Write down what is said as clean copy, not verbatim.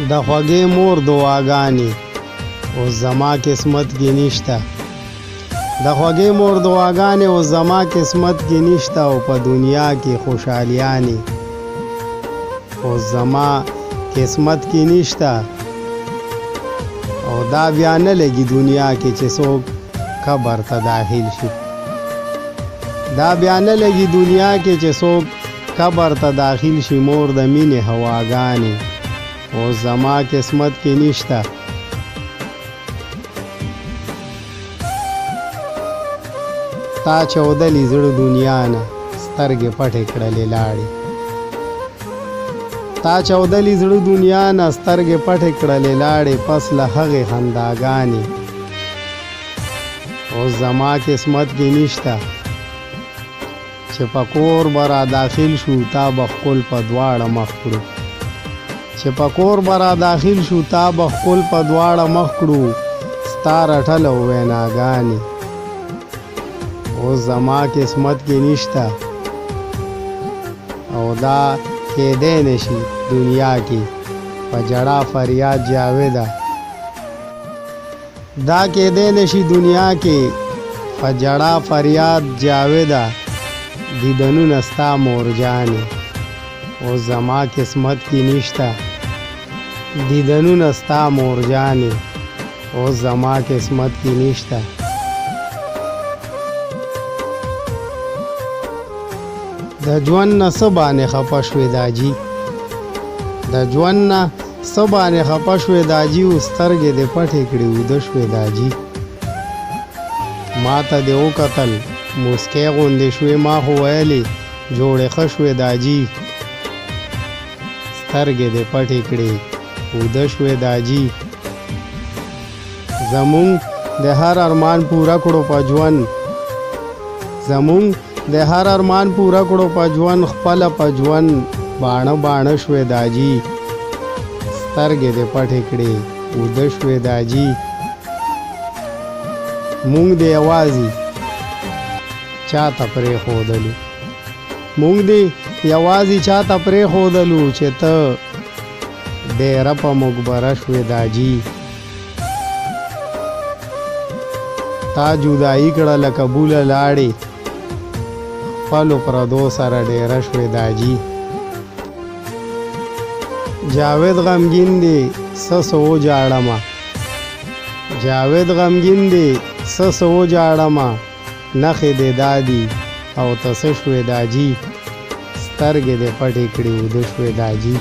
د خوږې مور دعاګانې اوس زما قسمت کې نشته د خوږې مور دعاګانې اوس زما قسمت کې نشته او په دنیا کې خوشحالیانې اوس زما قسمت کې نشته او دا بیا نه لګي دنیا کې چې څوک قبر ته داخل شي دا بیا نه لګي دنیا کې چې څوک قبر ته داخل شي مور د مینې هواګانې اوس زما قسمت کې نشته تا چودلی زړه دنیا نه سترګې پټې کړلې لاړې تا چودلی زړه دنیا نه سترګې پټې کړلې لاړې پس له هغې خنداګانې اوس زما قسمت کې نشته چې په کور به را داخل شو تا به ښکل په دواړه مخ کړو چې په کور به را داخل شو تا به ښکل په دواړه مخ کړو ستا رټله ویناګانې اوس زما قسمت کې نشته او دا کېدی نشي دنیا کې په ژړا فریاد جاویده دا کېدی نشي دنیا کې په ژړا فریاد جاویده دیدنونه ستا مورجانې اوس زما قسمت کې نشته دیدنونه ستا مورجانې اوس زما قسمت کې نشته د ژوند نه څه باندې خفه شوې داجي د ژوند نه څه باندې خفه شوې داجي اوس سترګې دې پټې کړې ویده شوې داجي ما ته دې وکتل موسکۍ غوندې شوې ما خو ویلې جوړې ښه شوې داجي سترګې دې پټې کړې ویده شوې داجي زمونږ د هر ارمان پوره کړو په ژوند زمونږ د هر ارمان پوره کړو په ژوند خپله په ژوند باڼه باڼه شوې داجي سترګې دې پټې کړې ویده شوې داجي مونږ دې یوازې چاته پرېښودلو مونږ دې یوازې چاته پرېښودلو چې ته ډېره په مقبره شوې داجي تا جدایي کړه لکه بوله لاړې خپلو پردو سره ډېره شوې داجي جاوید غمګین دی څه څه وجاړمه جاوید غمګین دی څه څه وجاړمه نخې دې دادي او ته څه شوې داجي سترګې دې پټې کړې ویده شوې داجي